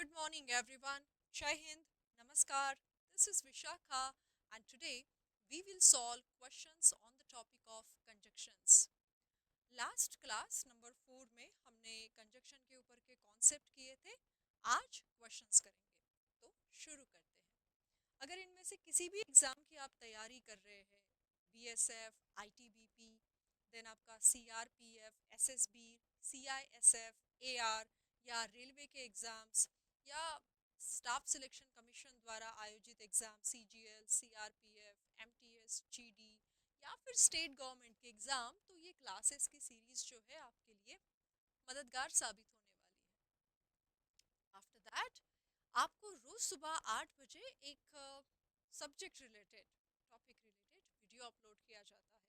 Good morning, everyone. Jai Hind, Namaskar. This is Vishakha, and today we will solve questions on the topic of conjunctions. Last class number 4 में हमने conjunction के ऊपर के concept किए थे. आज questions करेंगे. तो शुरू करते हैं. अगर इनमें से किसी भी एग्जाम की आप तैयारी कर रहे हैं, बीएसएफ, आईटीबीपी, देन आपका सीआरपीएफ, एसएसबी, सीआईएसएफ, एआर, या रेलवे के एग्जाम्स, या स्टाफ सिलेक्शन कमीशन द्वारा आयोजित exam CGL, CRPF, MTS, GD, या फिर स्टेट गवर्नमेंट के एग्जाम, तो ये क्लासेस की सीरीज जो है आपके लिए मददगार साबित होने वाली है. आफ्टर दैट आपको रोज सुबह 8 बजे एक subject related, topic related video upload किया जाता है.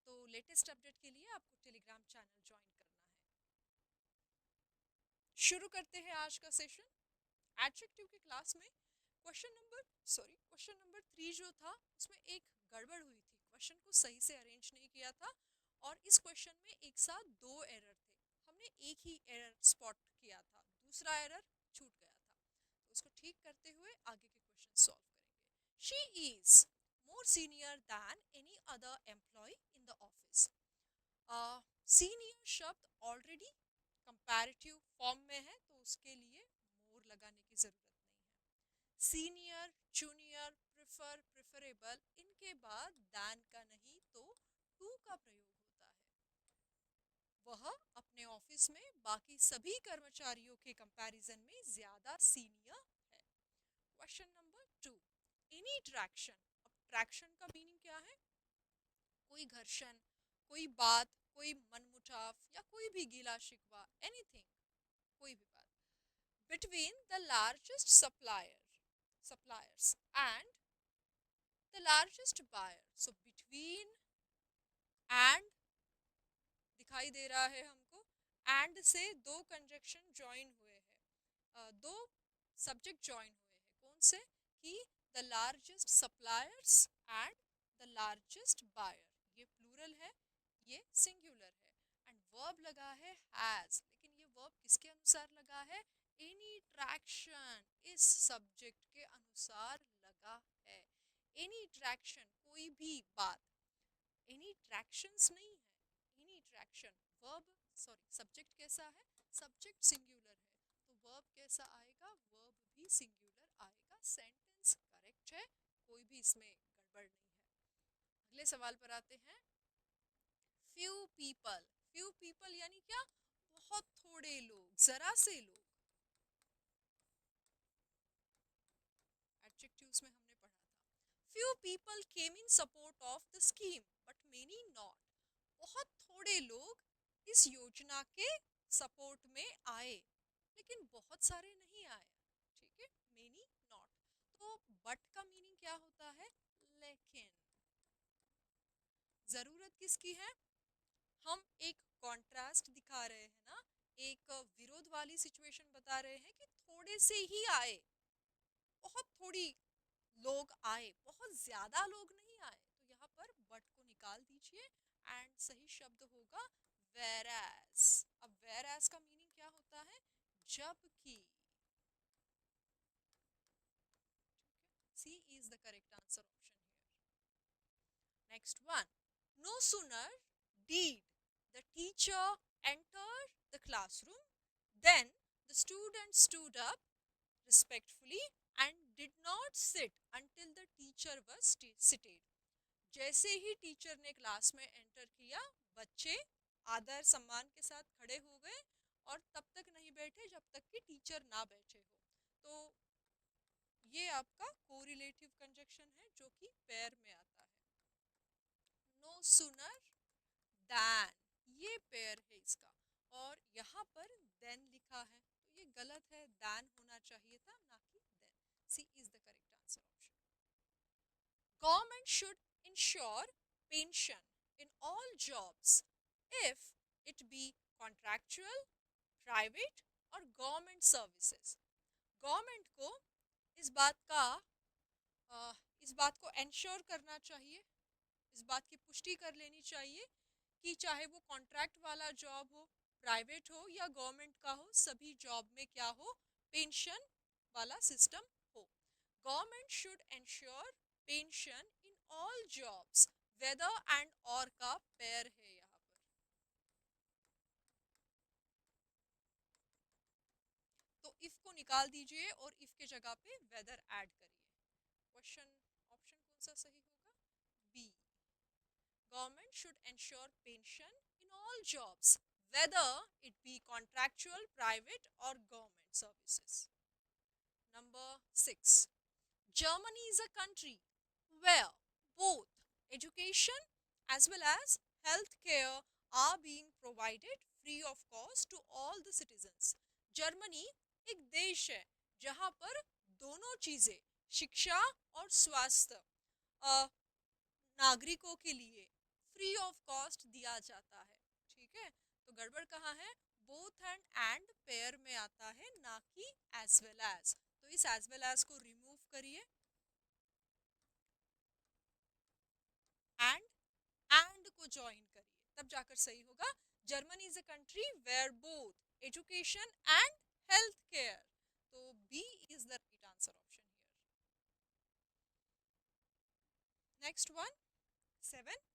तो लेटेस्ट अपडेट के लिए आपको टेलीग्राम चैनल ज्वाइन करना है. शुरू करते हैं आज का सेशन. एडजेक्टिव के क्लास में क्वेश्चन नंबर 3 जो था उसमें एक गड़बड़ हुई थी. क्वेश्चन को सही से अरेंज नहीं किया था और इस क्वेश्चन में एक साथ दो एरर थे. हमने एक ही एरर स्पॉट किया था, दूसरा एरर छूट गया था. तो उसको ठीक करते हुए आगे के क्वेश्चन सॉल्व करेंगे. She is more senior than any other employ in the office. Senior शब्द ऑलरेडी कंपैरेटिव फॉर्म में है तो उसके लिए मोर लगाने की जरूरत नहीं है. सीनियर, जूनियर, प्रेफर, प्रेफरेबल, इनके बाद दैन का नहीं तो टू का प्रयोग होता है. वह अपने ऑफिस में बाकी सभी कर्मचारियों के कंपैरिजन में ज्यादा सीनियर है. Question number 2, any traction. अब ट्रैक्शन का मीनिंग क्या है? कोई घर्षण, कोई बात, कोई मनमुटाव, या कोई भी गिला शिकवा, एनीथिंग, कोई भी बात, between the largest suppliers and the largest buyer. So between and दिखाई दे रहा है हमको. एंड से दो कंजक्शन ज्वाइन हुए हैं, दो सब्जेक्ट ज्वाइन हुए हैं. कौन से? कि the largest suppliers and the largest buyer. ये प्लूरल है, ये सिंगुलर है. एंड वर्ब लगा है हैज, लेकिन ये वर्ब किसके अनुसार लगा है? एनी ट्रैक्शन, इस सब्जेक्ट के अनुसार लगा है. एनी ट्रैक्शन, कोई भी बात. एनी ट्रैक्शंस नहीं है, any traction. Verb, sorry, subject कैसा है? सब्जेक्ट सिंगुलर है तो वर्ब कैसा आएगा? वर्ब भी सिंगुलर आएगा. सेंटेंस करेक्ट है, कोई भी इसमें गड़बड़ नहीं है. अगले सवाल पर आते हैं. Few people. फ्यू पीपल यानी क्या? बहुत थोड़े लोग, जरा से लोग. एडजेक्टिव्स में हमने पढ़ा था. Few people came in support of the scheme but many not. बहुत थोड़े लोग इस योजना के सपोर्ट में आए लेकिन बहुत सारे नहीं आए. ठीक है, मेनी नॉट. तो बट का मीनिंग क्या होता है? लेकिन. जरूरत किसकी है? हम एक कॉन्ट्रास्ट दिखा रहे हैं ना, एक विरोध वाली सिचुएशन बता रहे हैं कि थोड़े से ही आए, बहुत थोड़ी लोग आए, बहुत ज्यादा लोग नहीं आए. तो यहाँ पर बट को निकाल दीजिए एंड सही शब्द होगा whereas. अब whereas का मीनिंग क्या होता है? जबकि. C is the correct answer option here. Next one. No sooner did the teacher enter the classroom then the student stood up respectfully and did not sit until the teacher was seated. जैसे ही teacher ने class में enter किया, बच्चे आदर सम्मान के साथ खड़े हो गए और तब तक नहीं बैठे जब तक कि टीचर ना बैठे हो. तो ये आपका कोरिलेटिव कंजक्शन है जो कि पेयर में आता है. नो सूनर दैन, ये पेयर है इसका, और यहाँ पर देन लिखा है तो ये गलत है. दैन होना चाहिए था, ना कि then. C is the correct answer option. Government should ensure pension in all jobs if it be contractual, private और government services. गवर्नमेंट को इस बात का इस बात को एंश्योर करना चाहिए, इस बात की पुष्टि कर लेनी चाहिए कि चाहे वो कॉन्ट्रैक्ट वाला जॉब हो, प्राइवेट हो या गवर्नमेंट का हो, सभी जॉब में क्या हो? पेंशन वाला सिस्टम हो। Government should ensure pension in all jobs, whether and और का पेयर है यहाँ पर। तो इफ को निकाल दीजिए और इफ के जगह पे वेदर ऐड करिए। क्वेश्चन ऑप्शन कौन सा सही होगा? B. Government should ensure pension in all jobs, whether it be contractual, private, or government services. Number 6. Germany is a country where both education as well as healthcare are being provided free of cost to all the citizens. Germany एक देश है जहां पर दोनों चीजें, शिक्षा और स्वास्थ्य, नागरिकों के लिए फ्री ऑफ कॉस्ट दिया जाता है। ठीक है, तो गड़बड़ कहाँ है? बोथ एंड पेयर में आता है, ना कि एज वेल एज। तो इस एज वेल एज को रिमूव करिए एंड को ज्वाइन करिए, तब जाकर सही होगा। Germany is a country where both education and health care. तो B is the right answer option here. Next one, 7.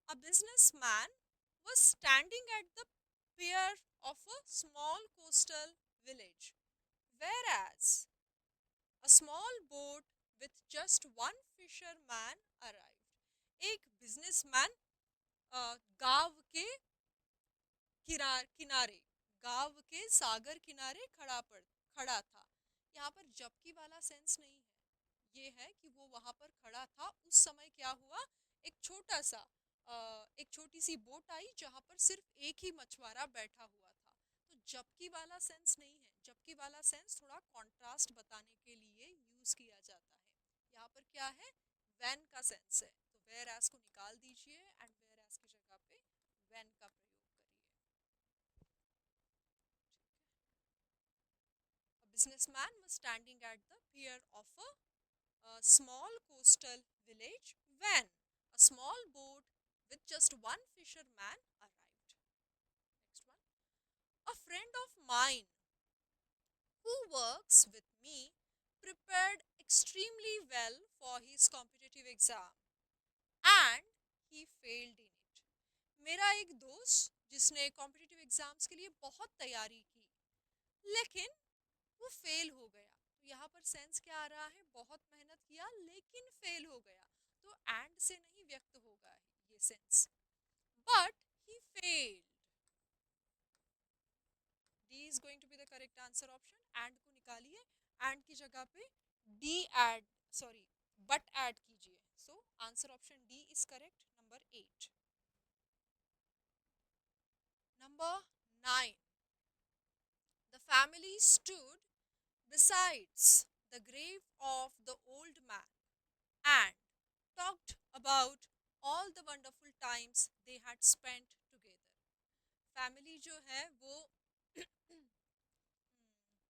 A businessman was standing at the pier of a small coastal village, whereas a small boat with just one fisherman arrived. एक businessman गांव के किनारे, गांव के सागर किनारे खड़ा था। यहाँ पर जबकि वाला सेंस नहीं है, ये है कि वो वहां पर खड़ा था। उस समय क्या हुआ, एक छोटा सा एक छोटी सी बोट आई जहां पर सिर्फ एक ही मछुआरा बैठा हुआ था। तो जबकि वाला सेंस नहीं है, जबकि वाला सेंस थोड़ा कॉन्ट्रास्ट बताने के लिए यूज किया जाता है। यहाँ पर क्या है, व्हेन का सेंस है, तो वेयर एज को निकाल दीजिए एंड वेयर एज की जगह पे व्हेन का प्रयोग करिए। A businessman was standing at the pier of a small coastal village when a small boat with just one fisherman arrived. Next one. A friend of mine who works with me prepared extremely well for his competitive exam and he failed in it. मेरा एक दोस्त जिसने competitive exams के लिए बहुत तैयारी की, लेकिन वो फेल हो गया। तो यहाँ पर सेंस क्या आ रहा है, बहुत मेहनत किया लेकिन फेल हो गया। तो एंड से नहीं व्यक्त होगा ये sense, but he failed. D is going to be the correct answer option. And को निकालिए, एंड की जगह पे D add, sorry but add कीजिए। So answer option D is correct. Number 8। Number 9. The family stood besides the grave of the old man and talked about all the wonderful times they had spent together. Family जो है वो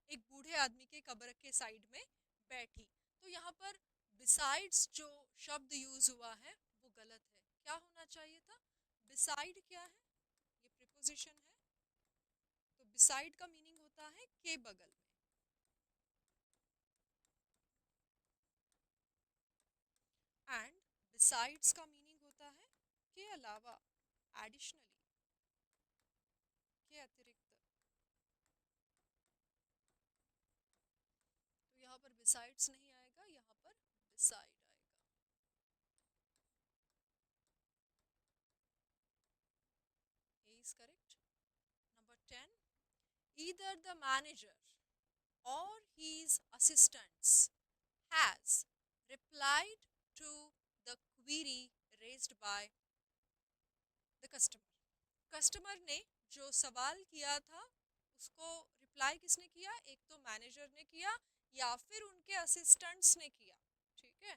एक बूढ़े आदमी के कब्र के साइड में बैठी। तो यहाँ पर बिसाइड्स जो शब्द यूज हुआ है वो गलत है। क्या होना चाहिए था, बिसाइड क्या है, ये प्रीपोजिशन है। तो बिसाइड का मीनिंग होता है के बगल में, एंड बिसाइड्स का मीनिंग होता है के अलावा, एडिशनली, के अतिरिक्त। तो यहाँ पर बिसाइड्स नहीं आएगा, यहाँ पर बिसाइड आएगा। A is correct. Number 10. Either the manager or his assistants has replied to the query raised by the customer. Customer ने जो सवाल किया था उसको रिप्लाई किसने किया, एक तो मैनेजर ने किया या फिर उनके असिस्टेंट्स ने किया। ठीक है,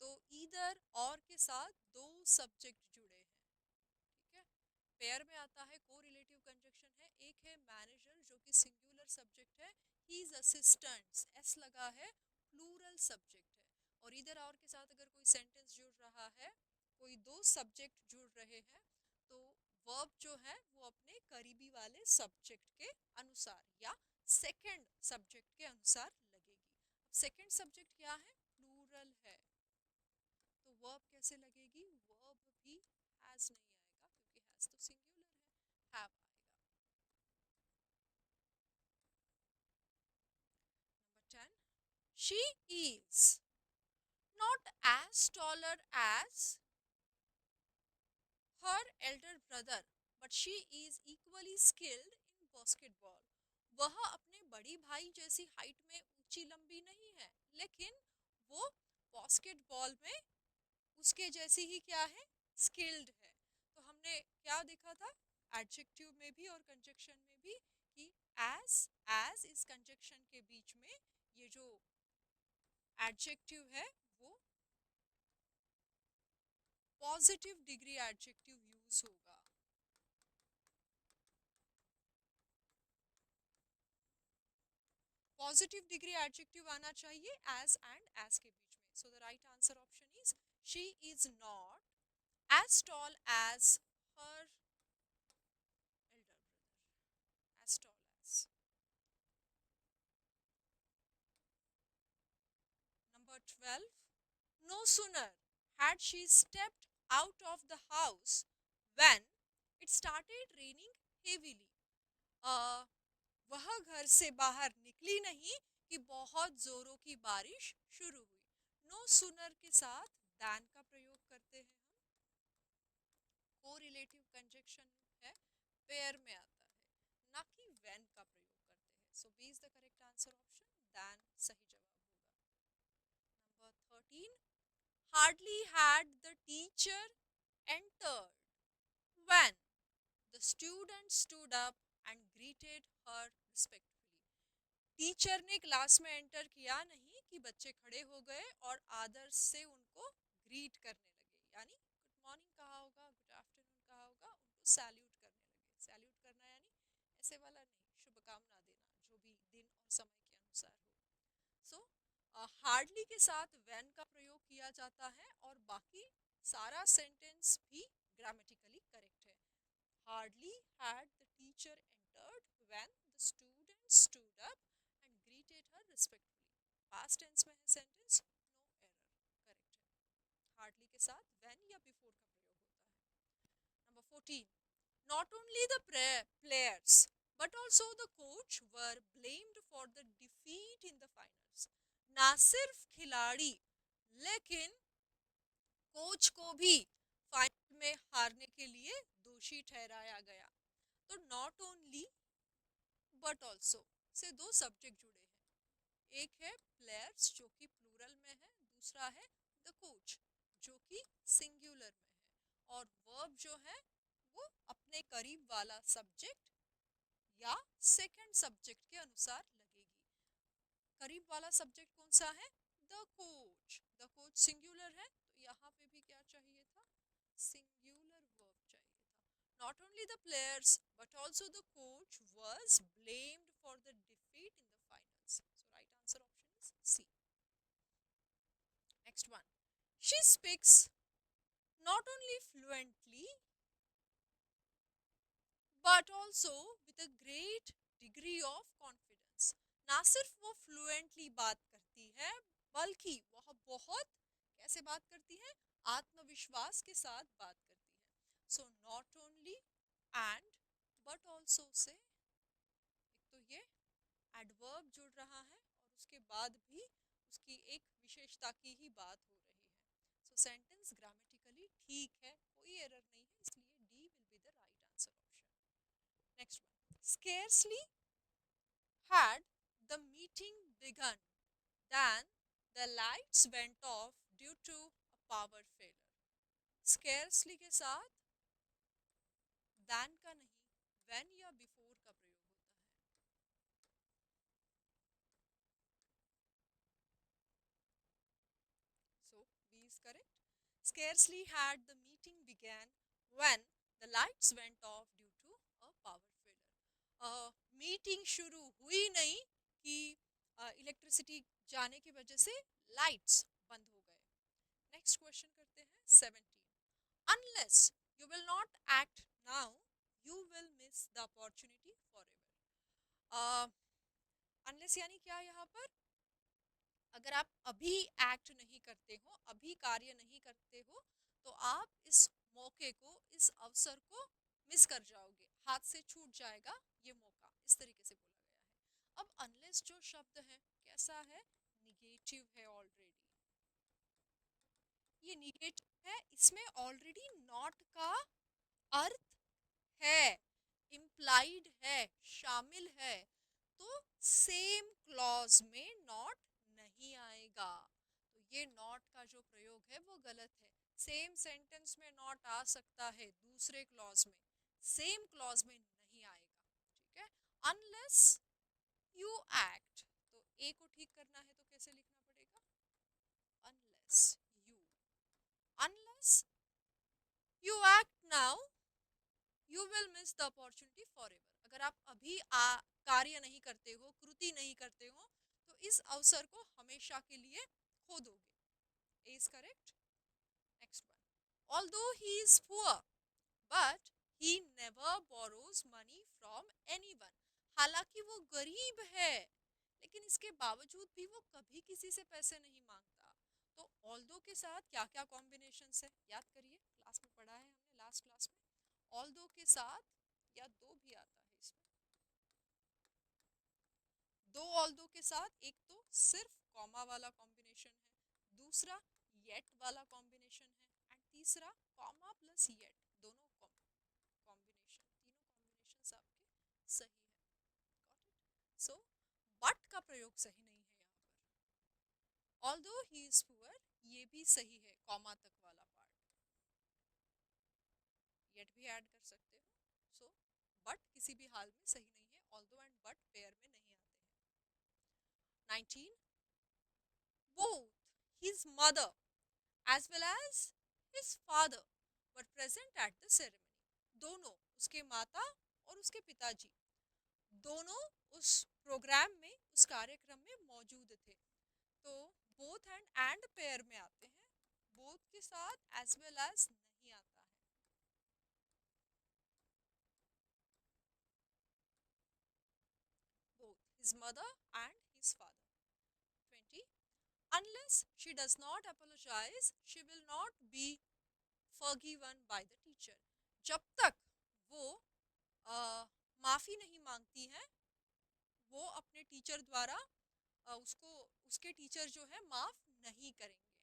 तो ईदर और के साथ दो सब्जेक्ट जुड़े हैं। ठीक है, पेयर में आता है, को रिलेटिव कंजक्शन है। एक है मैनेजर जो कि सिंगुलर सब्जेक्ट है, हीज असिस्टेंट्स एस लगा है, प्लूरल सब्जेक्ट है। और इधर और के साथ अगर कोई सेंटेंस जुड़ रहा है, कोई दो सब्जेक्ट जुड़ रहे हैं, तो वर्ब जो है वो अपने करीबी वाले सब्जेक्ट के अनुसार या सेकंड सब्जेक्ट के अनुसार लगेगी। सेकंड सब्जेक्ट क्या है, प्लूरल है, तो वर्ब कैसे लगेगी, वर्ब भी हैज नहीं आएगा क्योंकि हैज तो सिंगुलर है, हैव आएगा। Number 10, she is not as taller as her elder brother but she is equally skilled in basketball। वह अपने बड़ी भाई जैसी हाइट में ऊंची लंबी नहीं है, लेकिन वो बास्केटबॉल में उसके जैसी ही क्या है, स्किल्ड है। तो हमने क्या देखा था एडजेक्टिव में भी और कंजक्शन में भी कि एज इस कंजक्शन के बीच में ये जो एडजेक्टिव है वो पॉजिटिव डिग्री एडजेक्टिव यूज होगा। पॉजिटिव डिग्री एडजेक्टिव आना चाहिए एज एंड एज के बीच में। So the right answer option is she is not as tall as her elder brother, as tall as. Number 12, no sooner had she stepped out of the house when it started raining heavily। वह घर से बाहर निकली नहीं कि बहुत जोरों की बारिश शुरू हुई। नो सुनर के साथ दैन का प्रयोग करते हैं हम, कोरिलेटिव कंजक्शन है, पेयर में आता है, ना कि व्हेन का प्रयोग करते हैं। So B is the correct answer option, then सही जवाब होगा। Number 13, hardly had the teacher entered when the student stood up and greeted her respectfully। Teacher ने क्लास में एंटर किया नहीं कि बच्चे खड़े हो गए और आदर से उनको ग्रीट करने लगे, यानी गुड मॉर्निंग कहा होगा, गुड आफ्टरनून कहा होगा, उनको सैल्यूट करने लगे। सैल्यूट करना यानी ऐसे वाला नहीं, शुभकामना देना, जो भी दिन और समय के अनुसार हो। सो हार्डली के साथ व्हेन का प्रयोग किया जाता है और बाकी सारा सेंटेंस भी ग्रामेटिकली करेक्ट है। Hardly had the teacher entered when the student stood up and greeted her respectfully। Past tense में है सेंटेंस, नो एरर, करेक्ट है। हार्डली के साथ when या before का प्रयोग होता है। Number 14, not only the players but also the coach were blamed for the defeat in the finals। ना सिर्फ खिलाड़ी लेकिन कोच को भी फाइनल में हारने के लिए दोषी ठहराया गया। तो not only but also say दो सब्जेक्ट जुड़े हैं, एक है प्लेयर्स जो कि प्लूरल में है, दूसरा है द कोच जो कि सिंगुलर में है, और वर्ब जो है वो अपने करीब वाला सब्जेक्ट या सेकंड सब्जेक्ट के अनुसार लगेगी। करीब वाला सब्जेक्ट कौन सा है, द कोच सिंगुलर है, तो यहाँ पे भी क्या चाहिए था, सिंगुलर वर्ब चाहिए था। Not only the players but also the coach was blamed for the defeat in the finals. So right answer option is C. Next one, she speaks not only fluently but also with a great degree of confidence। ना सिर्फ वो fluently बात करती है बल्कि वह बहुत कैसे बात करती है, आत्मविश्वास के साथ बात करती है। So not only and but also say एक तो ये एडवर्ब जुड़ रहा है और उसके बाद भी उसकी एक विशेषता की ही बात हो रही है। सो सेंटेंस ग्रामेटिकली ठीक है, कोई एरर नहीं है, इसलिए D will be the right answer option. Next one, scarcely had the meeting begun than the lights went off due to a power failure। scarcely के साथ than का नहीं, when या before का प्रयोग होता है। So B is correct। Scarcely had the meeting began when the lights went off due to a power failure। Meeting शुरू हुई नहीं कि इलेक्ट्रिसिटी जाने की वजह से लाइट्स बंद हो गए। नेक्स्ट क्वेश्चन करते हैं 17, unless you will not act now you will miss the opportunity for ever. Unless यानी क्या यहाँ पर, अगर आप अभी एक्ट नहीं करते हो, अभी कार्य नहीं करते हो, तो आप इस मौके को, इस अवसर को मिस कर जाओगे, हाथ से छूट जाएगा ये मौका, इस तरीके से बोला गया है। अब अनलेस जो शब्द है कैसा है, निगेटिव है ऑलरेडी, ये निगेटिव है, इसमें ऑलरेडी नॉट का अर्थ है, इम्प्लाइड है, शामिल है, तो सेम क्लॉज में नॉट नहीं आएगा। तो ये नॉट का जो प्रयोग है वो गलत है। सेम सेंटेंस में नॉट आ सकता है दूसरे क्लॉज में, सेम क्लॉज में नहीं आएगा। ठीक है, अनलेस यू एक्ट, तो ए को ठीक करना है तो कैसे लिखना पड़ेगा, unless you, unless you act now you will miss the opportunity for ever. अगर आप अभी कार्य नहीं करते हो, कृति नहीं करते हो, तो इस अवसर को हमेशा के लिए खो दोगे। A is correct. Next one, although he is poor but he never borrows money from anyone. हालांकि वो गरीब है, लेकिन इसके बावजूद भी वो कभी किसी से पैसे नहीं मांगता। तो ऑल्दो के साथ क्या क्या कॉम्बिनेशन है याद करिए, क्लास में पढ़ा है हमने लास्ट क्लास में। ऑल्दो के साथ या दो भी आता है इसमें, दो ऑल्दो के साथ एक तो सिर्फ कॉमा वाला कॉम्बिनेशन है, दूसरा येट वाला कॉम्बिनेशन है, एंड तीसरा कॉमा प्लस येट, दोनों कॉम्बिनेशन, तीनों कॉम्बिनेशन आपके सही है। Got it. सो बट का प्रयोग सही नहीं है यहाँ पर। ऑल्दो ही इज पुअर, ये भी सही है, कॉमा तक वाला पार्ट, येट भी ऐड कर सकते हो। सो बट किसी भी हाल में सही नहीं है, ऑल्दो एंड बट पेयर में नहीं आते हैं। 19, both his mother as well as his father were present at the ceremony. दोनों, उसके माता और उसके पिताजी, दोनों उस प्रोग्राम में, उस कार्यक्रम में मौजूद थे। तो बोथ एंड पेयर में आते हैं, बोथ के साथ एज वेल एज नहीं आता है। Both his mother and his father. 20, unless she does not apologize she will not be forgiven by the teacher। जब तक वो माफ़ी नहीं मांगती हैं, वो अपने टीचर द्वारा उसको, उसके टीचर जो है माफ़ नहीं करेंगे।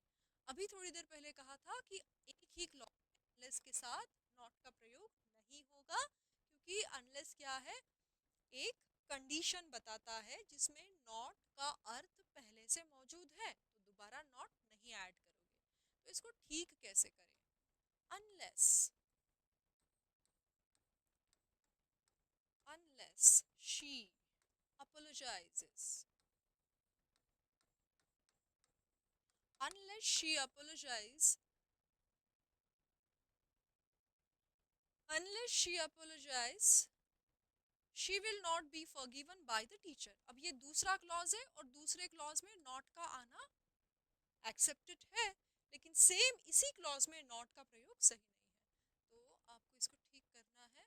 अभी थोड़ी देर पहले कहा था कि एक ही क्लॉज अनलेस के साथ नॉट का प्रयोग नहीं होगा, क्योंकि अनलेस क्या है, एक कंडीशन बताता है जिसमें नॉट का अर्थ पहले से मौजूद है, तो दोबारा नॉट नहीं ऐड करोगे। तो इसको ठीक कैसे करें, unless, unless she apologizes, unless she apologizes, unless she apologizes she will not be forgiven by the teacher। अब ये दूसरा क्लॉज है और दूसरे क्लॉज में नॉट का आना एक्सेप्टेड है, लेकिन सेम इसी क्लॉज में नॉट का प्रयोग सही नहीं है। तो आपको इसको ठीक करना है,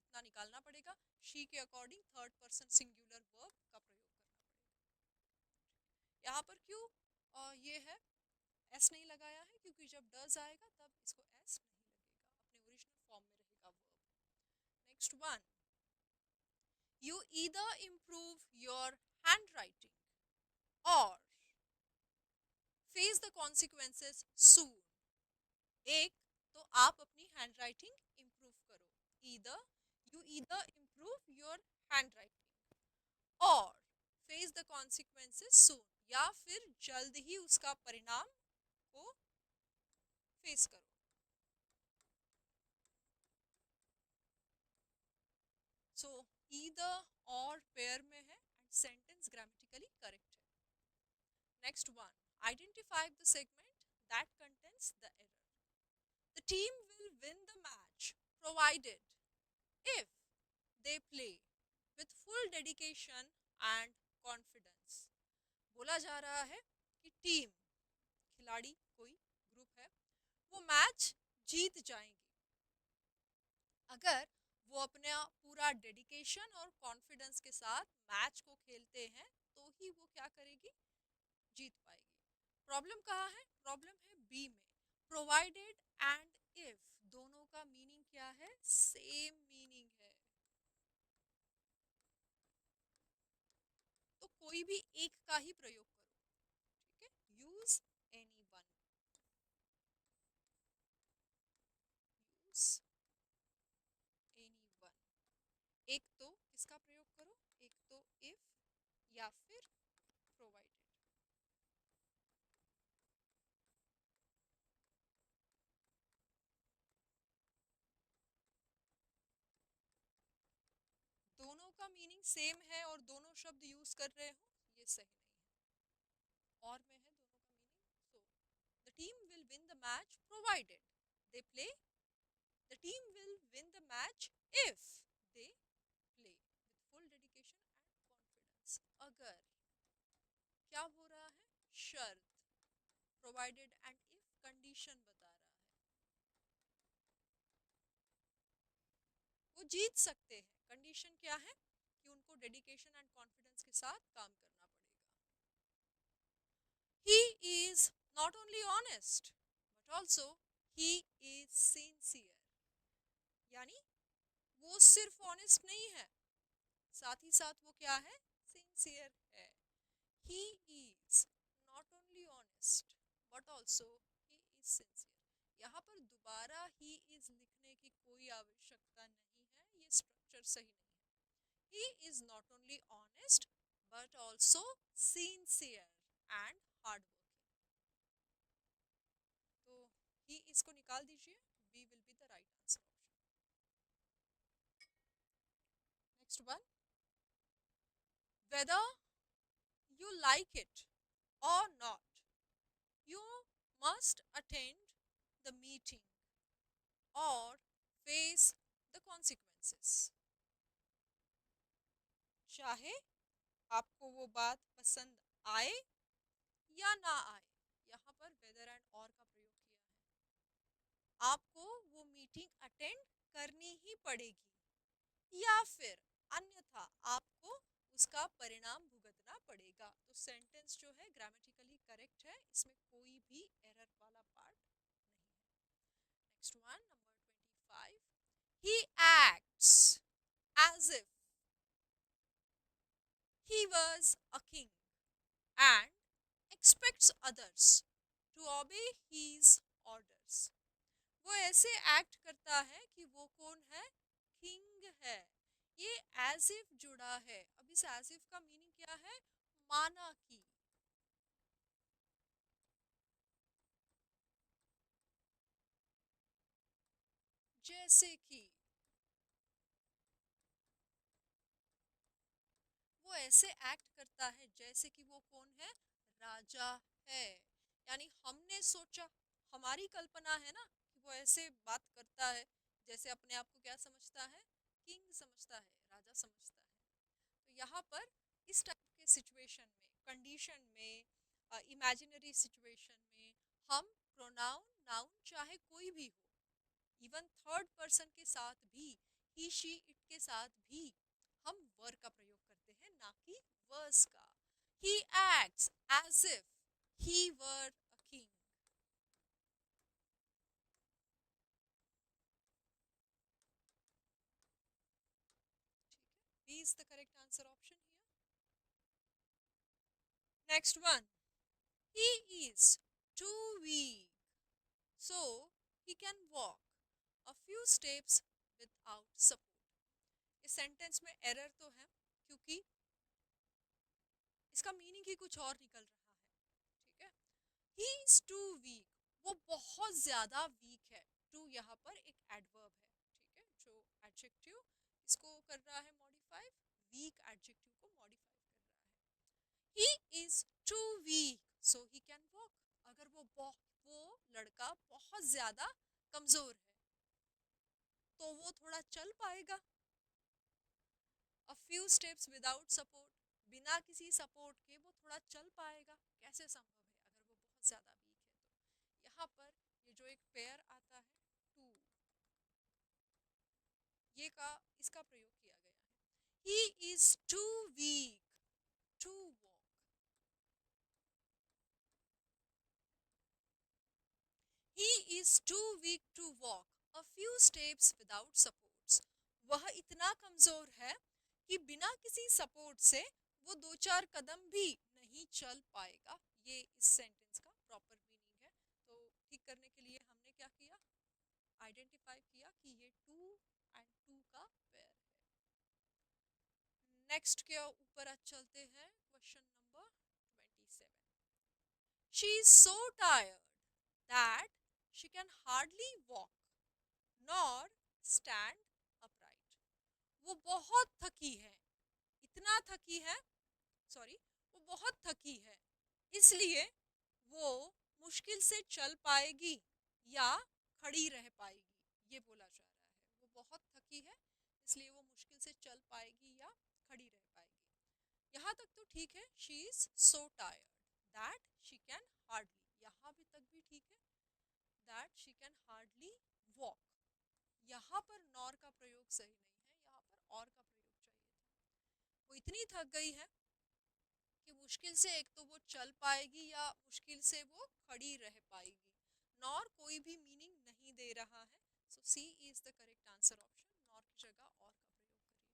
इतना निकालना पड़ेगा, शी के according third person singular verb का प्रयोग करना पड़ेगा। यहाँ पर क्यों ये है, एस नहीं लगाया है, क्योंकि जब डज आएगा तब इसको एस नहीं लगेगा, अपने ओरिजिनल फॉर्म में रहेगा verb. Next one, you either improve your hand writing और फेस द कॉन्सिक्वेंसेस सून। एक, तो आप अपनी हैंड राइटिंग इम्प्रूव करो, either, you either improve your hand writing और फेस द कॉन्सिक्वेंसेस सून, या फिर जल्द ही उसका परिणाम को फेस करो। सो ईदर और पेयर में है एंड सेंटेंस ग्रामेटिकली करेक्ट है। Next one, identify the segment that contains the error. The team will win the match provided if they play with full dedication and confidence। बोला जा रहा है कि टीम, खिलाड़ी कोई ग्रुप है, वो मैच जीत जाएंगे अगर वो अपना पूरा डेडिकेशन और कॉन्फिडेंस के साथ मैच को खेलते हैं, तो ही वो क्या करेगी, जीत पाएगी। प्रॉब्लम कहाँ है, प्रॉब्लम है बी में। प्रोवाइडेड एंड इफ, दोनों का मीनिंग क्या है, सेम मीनिंग है। तो कोई भी एक का ही प्रयोग करो, ठीक है। Use any one, use any one. एक तो किसका प्रयोग करो, एक तो इफ या फिर प्रोवाइडेड। दोनों का मीनिंग सेम है और दोनों शब्द यूज कर रहे हो, ये सही नहीं है। और में है दोनों का meaning. So the team will win the match provided they play, the team will win the match if they play with full dedication and confidence. अगर, क्या हो रहा है, शर्त, प्रोवाइडेड एंड इफ कंडीशन बता रहा है, वो जीत सकते हैं। कंडीशन क्या है, कि उनको डेडिकेशन एंड कॉन्फिडेंस के साथ काम करना पड़ेगा। He is not only honest but also he is sincere, यानी वो सिर्फ ऑनेस्ट नहीं है, साथ ही साथ वो क्या है, सिंसियर है। He is not only honest but also he is sincere. यहाँ पर दोबारा ही इज लिखने की कोई आवश्यकता नहीं है, ये स्ट्रक्चर सही नहीं है। He is not only honest but also sincere and hardworking. तो he इसको निकाल दीजिए, B will be the right answer option. Next one, whether you like it or not, you must attend the meeting or face the consequences. चाहे आपको वो बात पसंद आए या ना आए, यहाँ पर वेदर एंड और का प्रयोग किया है। आपको वो मीटिंग अटेंड करनी ही पड़ेगी या फिर अन्यथा आपको उसका परिणाम भुगतना पड़ेगा। तो सेंटेंस जो है ग्रामेटिकली करेक्ट है, इसमें कोई भी एरर वाला पार्ट नहीं है। Next one, number 25, he acts as if he was a king and expects others to obey his orders। वो ऐसे एक्ट करता है कि वो कौन है, किंग है। ये एज इफ जुड़ा है। अब इस एज इफ का मीनिंग क्या है, माना कि, जैसे कि, वो ऐसे एक्ट करता है जैसे कि वो कौन है, राजा है। यानी हमने सोचा, हमारी कल्पना है ना, कि वो ऐसे बात करता है जैसे अपने आप को क्या समझता है, किंग समझता है, राजा समझता है। तो यहाँ पर इस टाइप के सिचुएशन में, कंडीशन में, इमेजिनरी सिचुएशन में, हम प्रोनाउन नाउन चाहे कोई भी हो, इवन थर्ड पर्सन के साथ भी, ही शी इट के साथ भी हम वर का प्रयोग करते हैं, ना कि वर्स का। He acts as if he were a king. ठीक है, B is the correct answer option here. Next one, he is too weak so he can walk a few steps without support। इस सेंटेंस में error तो है, क्योंकि इसका meaning ही कुछ और निकल रहा है। ठीक है, ही इज टू वीक, वो बहुत ज्यादा वीक है। टू यहाँ पर एक एडवर्ब है, ठीक है, जो एडजेक्टिव इसको कर रहा है मॉडिफाई, वीक एडजेक्टिव को मॉडिफाई कर रहा है। He is too weak so he can walk. अगर वो लड़का बहुत ज्यादा कमजोर है तो वो थोड़ा चल पाएगा। अ फ्यू स्टेप्स विदाउट सपोर्ट, बिना किसी सपोर्ट के वो थोड़ा चल पाएगा, कैसे संभव है अगर वो बहुत ज़्यादा वीक है। तो यहाँ पर ये जो एक पेयर आता है टू, ये का इसका प्रयोग किया गया है। He is too weak to walk. He is too weak to walk a few steps without supports. वह इतना कमजोर है कि बिना किसी सपोर्ट से वो दो चार कदम भी नहीं चल पाएगा। ये इस सेंटेंस का प्रॉपर मीनिंग है। तो ठीक करने के लिए हमने क्या किया, आइडेंटिफाई किया कि ये टू एंड टू का पेयर है। नेक्स्ट के ऊपर आज चलते हैं, question number 27। She is so tired that she can hardly walk nor stand upright. वो बहुत थकी है, इतना थकी है, सॉरी, वो बहुत थकी है, इसलिए वो मुश्किल से चल पाएगी या खड़ी रह पाएगी। ये बोला जा रहा है, वो बहुत थकी है इसलिए वो मुश्किल से चल पाएगी या खड़ी रह पाएगी। यहाँ तक तो ठीक है, she is so tired that she can hardly, यहाँ भी तक भी ठीक है, that she can hardly walk. यहाँ पर नॉर का प्रयोग सही नहीं है, यहाँ पर और का प्रयोग चाहिए था। वो इतनी थक गई है कि मुश्किल से एक तो वो चल पाएगी या मुश्किल से वो खड़ी रह पाएगी। नॉर कोई भी मीनिंग नहीं दे रहा है, so C is the correct answer option. Nor की जगह और का प्रयोग करिए।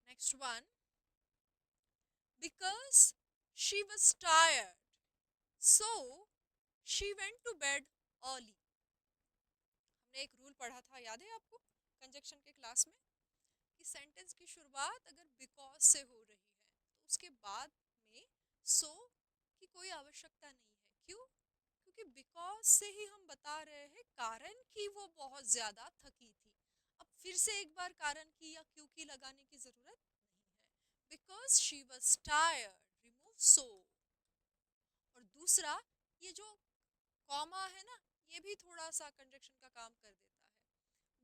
Next one, because she was tired so she went to bed early. हमने एक रूल पढ़ा था, याद है आपको, कंजक्शन के क्लास में, कि सेंटेंस की शुरुआत अगर बिकॉज से हो रही है तो उसके बाद में सो की कोई आवश्यकता नहीं है। क्यों? क्योंकि बिकॉज से ही हम बता रहे हैं कारण कि वो बहुत ज्यादा थकी थी। अब फिर से एक बार कारण की या क्यों की लगाने की जरूरत नहीं है। Because she was tired, remove सो। और दूसरा, ये जो कॉमा है ना, ये भी थोड़ा सा कंजक्शन का काम कर देता है।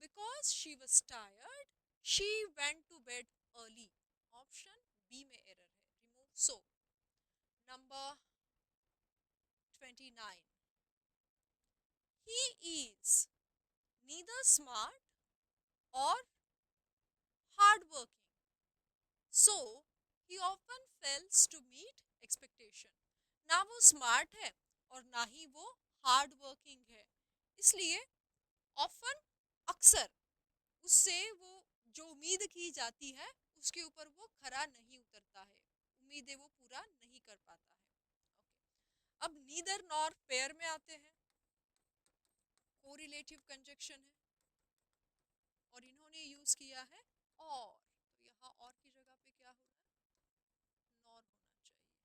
Because she was tired she went to bed early. Option B में एरर है, remove so. Number 29, he is neither smart or hardworking, so he often fails to meet expectation। ना वो स्मार्ट है और ना ही वो हार्ड वर्किंग है, इसलिए ऑफन, अक्सर, उससे वो जो उम्मीद की जाती है उसके ऊपर वो खरा नहीं उतरता है, उम्मीदें वो पूरा नहीं कर पाता है। ओके, अब नीदर नॉर पेयर में आते हैं, कोरिलेटिव कंजक्शन है और इन्होंने यूज किया है और, तो यहाँ और की जगह पे क्या होना है, नॉर होना चाहिए।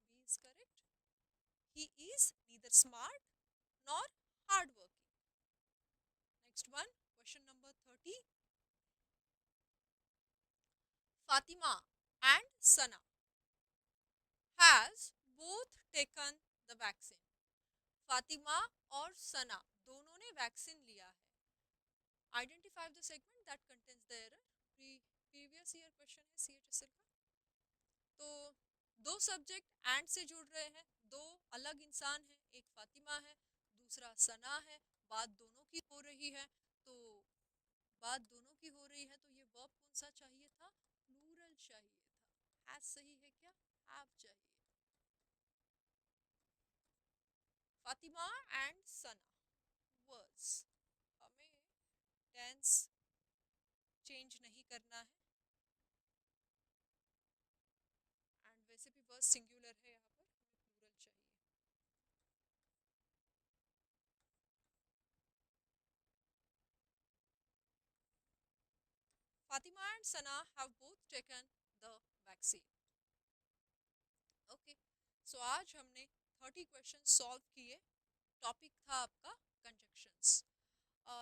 B is correct. He is neither smart nor hard working. Next one, question number 30, Fatima and Sana has both taken the vaccine. Fatima और सना दोनों ने वैक्सीन लिया है। Identify the segment that contains the error. Previous year question है CHSL का। तो दो subject and से जुड़ रहे हैं, दो अलग इंसान हैं, एक फातिमा है दूसरा सना है, बात दोनों की हो रही है। तो बात दोनों की हो रही है तो ये वर्ब कौन सा चाहिए था, प्लूरल चाहिए था। हैज सही है क्या, हैव चाहिए। फातिमा एंड सना वर्ड्स, हमें टेंस चेंज नहीं करना है, एंड वैसे भी वर्ड सिंगुलर है, यहाँ पर हमें प्लूरल चाहिए। Fatima and Sana have both taken the vaccine. Okay, so आज हमने 30 क्वेश्चन सॉल्व किए। टॉपिक था आपका कंजक्शंस।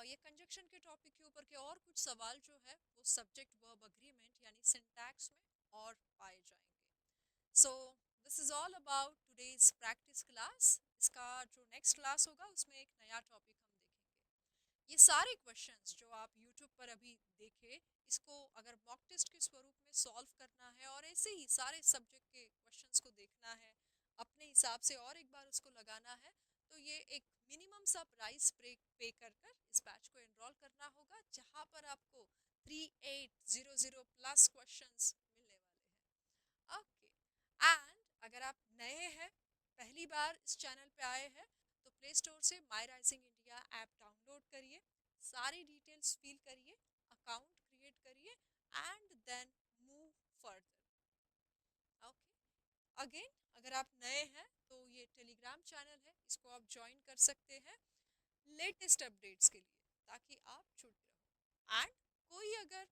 ये कंजक्शन के टॉपिक के ऊपर के और कुछ सवाल जो है वो सब्जेक्ट वर्ब अग्रीमेंट यानी सिंटैक्स में और पाए जाएंगे। So this is all about today's practice class. इसका जो नेक्स्ट क्लास होगा उसमें एक नया टॉपिक हम देखेंगे। ये सारे क्वेश्चंस जो आप यूट्यूब पर अभी देखे, इसको अगर मॉक टेस्ट के स्वरूप में सॉल्व करना है और ऐसे ही सारे सब्जेक्ट के क्वेश्चंस को देखना है, अपने हिसाब से और एक बार उसको लगाना है, तो ये एक मिनिमम सा प्राइस पे कर कर इस बैच को एनरोल करना होगा, जहां पर आपको 3800 प्लस क्वेश्चंस मिलने वाले हैं। ओके, एंड अगर आप नए हैं, पहली बार इस चैनल पे आए हैं, तो प्ले स्टोर से My Rising India app download करिए, सारी डिटेल्स फिल करिए, अकाउंट क्रिएट करिए and then move further. Okay, again अगर आप नए हैं तो ये टेलीग्राम चैनल है, इसको आप ज्वाइन कर सकते हैं लेटेस्ट अपडेट्स के लिए, ताकि आप जुड़े रहो। एंड कोई अगर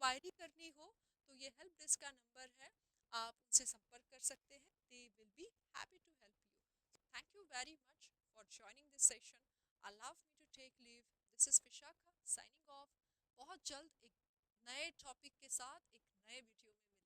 क्वायरी करनी हो तो ये हेल्प डेस्क का नंबर है, आप उनसे संपर्क कर सकते हैं, they will be happy to help you. Thank you very much for joining this session. Allow me to take leave. This is Vishakha signing off. बहुत जल्द एक नए टॉपिक के साथ एक नए वीडियो में